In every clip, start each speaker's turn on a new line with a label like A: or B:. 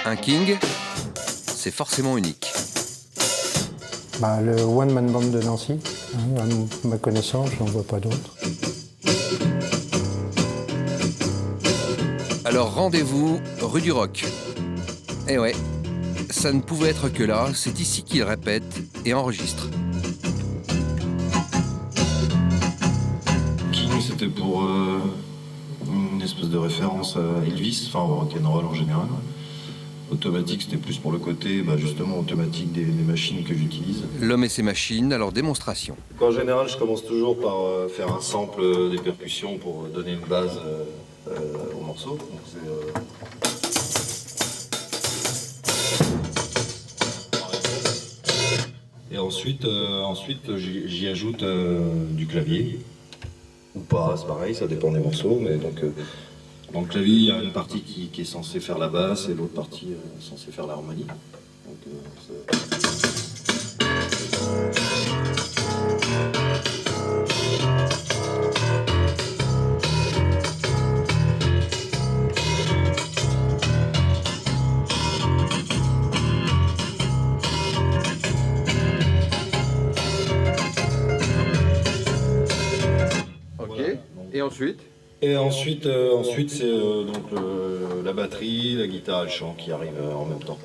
A: Un King, c'est forcément unique.
B: Le One Man Band de Nancy, à ma connaissance, je n'en vois pas d'autres.
A: Alors rendez-vous rue du Roc. Eh ouais, ça ne pouvait être que là, c'est ici qu'il répète et enregistre.
C: King, c'était pour une espèce de référence à Elvis, enfin au rock'n'roll en général. Automatique, c'était plus pour le côté, justement, automatique des machines que j'utilise.
A: L'homme et ses machines, alors démonstration.
C: En général, je commence toujours par faire un sample des percussions pour donner une base au morceau. Donc, et ensuite j'y ajoute du clavier. Ou pas, c'est pareil, ça dépend des morceaux. Mais donc, dans le clavier, il y a une partie qui est censée faire la basse et l'autre partie censée faire l'harmonie.
A: Et ensuite?
C: Et ensuite c'est la batterie, la guitare et le chant qui arrivent en même temps.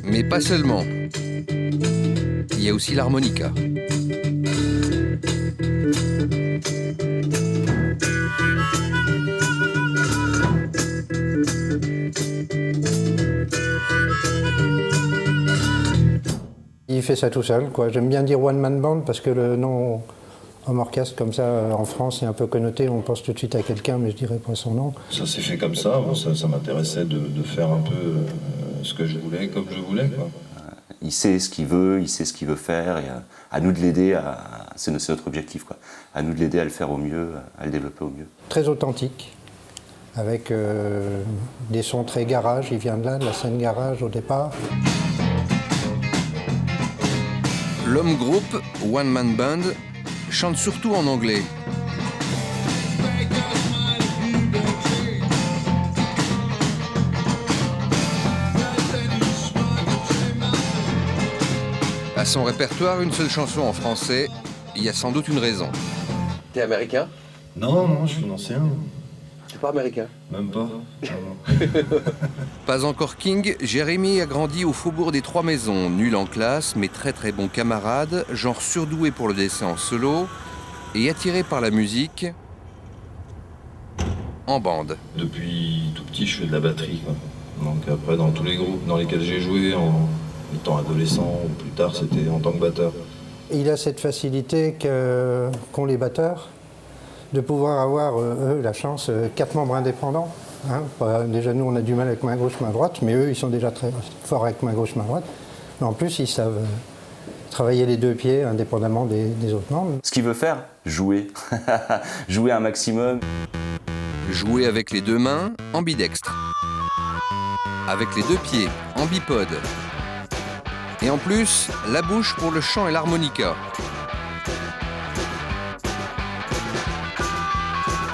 A: Mais pas seulement. Il y a aussi l'harmonica.
B: Il fait ça tout seul, quoi. J'aime bien dire One Man Band parce que le nom homme orchestre comme ça en France est un peu connoté, on pense tout de suite à quelqu'un, mais je dirais pas son nom.
C: Ça s'est fait comme ça, ça m'intéressait de faire un peu ce que je voulais, comme je voulais, quoi.
D: Il sait ce qu'il veut, il sait ce qu'il veut faire, et à nous de l'aider, c'est notre objectif, quoi. À nous de l'aider à le faire au mieux, à le développer au mieux.
B: Très authentique, avec des sons très garage, il vient de là, de la scène garage au départ.
A: L'homme groupe, One Man Band, chante surtout en anglais. À son répertoire, une seule chanson en français, il y a sans doute une raison. T'es américain?
C: Non, je suis un ancien.
A: T'es pas américain?
C: Même pas.
A: Pas encore King, Jérémy a grandi au faubourg des Trois Maisons, nul en classe, mais très très bon camarade, genre surdoué pour le dessin en solo, et attiré par la musique en bande.
C: Depuis tout petit, je fais de la batterie, quoi. Donc après, dans tous les groupes dans lesquels j'ai joué, en étant adolescent ou plus tard, c'était en tant que batteur.
B: Il a cette facilité qu'ont les batteurs, de pouvoir avoir, eux, la chance, 4 membres indépendants. Déjà, nous, on a du mal avec main gauche, main droite, mais eux, ils sont déjà très forts avec main gauche, main droite. Mais en plus, ils savent travailler les deux pieds indépendamment des autres membres.
D: Ce qu'il veut faire, jouer. Jouer un maximum.
A: Jouer avec les deux mains, ambidextre. Avec les deux pieds, ambipode. Et en plus, la bouche pour le chant et l'harmonica.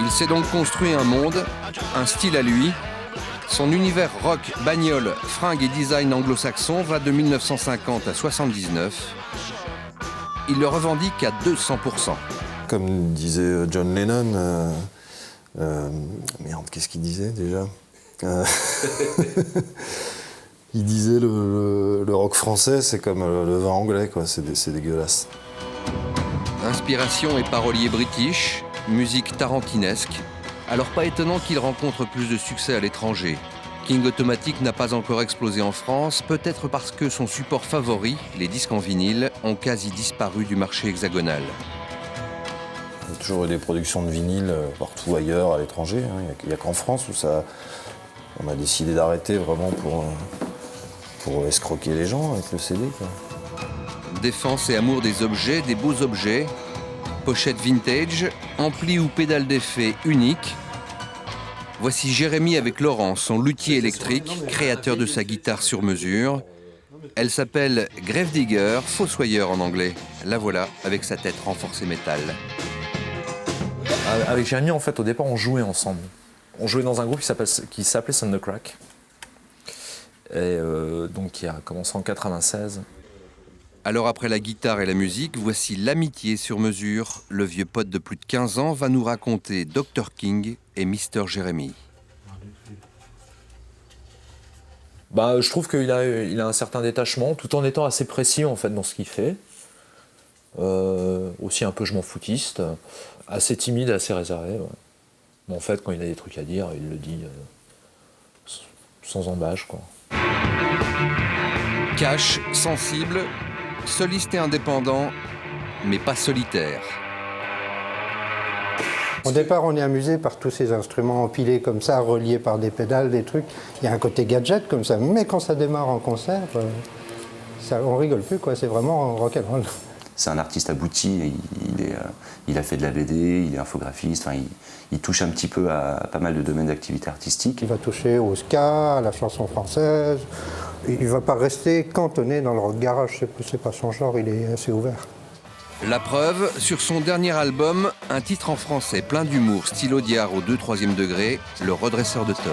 A: Il s'est donc construit un monde, un style à lui. Son univers rock, bagnole, fringues et design anglo-saxon va de 1950 à 79. Il le revendique à 200%.
C: Comme disait John Lennon, merde, qu'est-ce qu'il disait déjà Il disait le rock français, c'est comme le vin anglais, quoi. C'est dégueulasse.
A: Inspiration et parolier british, musique tarantinesque. Alors pas étonnant qu'il rencontre plus de succès à l'étranger. King Automatic n'a pas encore explosé en France, peut-être parce que son support favori, les disques en vinyle, ont quasi disparu du marché hexagonal.
C: Il y a toujours eu des productions de vinyle partout ailleurs, à l'étranger. Il n'y a qu'en France où on a décidé d'arrêter vraiment pour escroquer les gens avec le CD, quoi.
A: Défense et amour des objets, des beaux objets, pochette vintage, ampli ou pédale d'effet unique. Voici Jérémy avec Laurent, son luthier électrique, créateur de sa guitare sur mesure. Elle s'appelle Gravedigger, fossoyeur en anglais. La voilà avec sa tête renforcée métal.
E: Avec Jérémy, en fait, au départ, on jouait ensemble. On jouait dans un groupe qui s'appelait Sound the Crack, et donc qui a commencé en 96.
A: Alors après la guitare et la musique, voici l'amitié sur mesure. Le vieux pote de plus de 15 ans va nous raconter Dr King et Mr Jeremy.
E: Bah, je trouve qu'il a un certain détachement, tout en étant assez précis en fait dans ce qu'il fait. Aussi un peu je m'en foutiste, assez timide, assez réservé. Ouais. Mais en fait, quand il a des trucs à dire, il le dit sans embâche, quoi.
A: Cash, sensible, soliste et indépendant, mais pas solitaire.
B: Au départ, on est amusé par tous ces instruments empilés comme ça, reliés par des pédales, des trucs. Il y a un côté gadget comme ça, mais quand ça démarre en concert, on rigole plus, quoi. C'est vraiment rock'n'roll.
D: C'est un artiste abouti, il a fait de la BD, il est infographiste, enfin, il touche un petit peu à pas mal de domaines d'activité artistique.
B: Il va toucher au ska, à la chanson française. Il ne va pas rester cantonné dans le rock garage, c'est pas son genre, il est assez ouvert.
A: La preuve, sur son dernier album, un titre en français plein d'humour, style Audiard au 2/3 degré, Le redresseur de tort.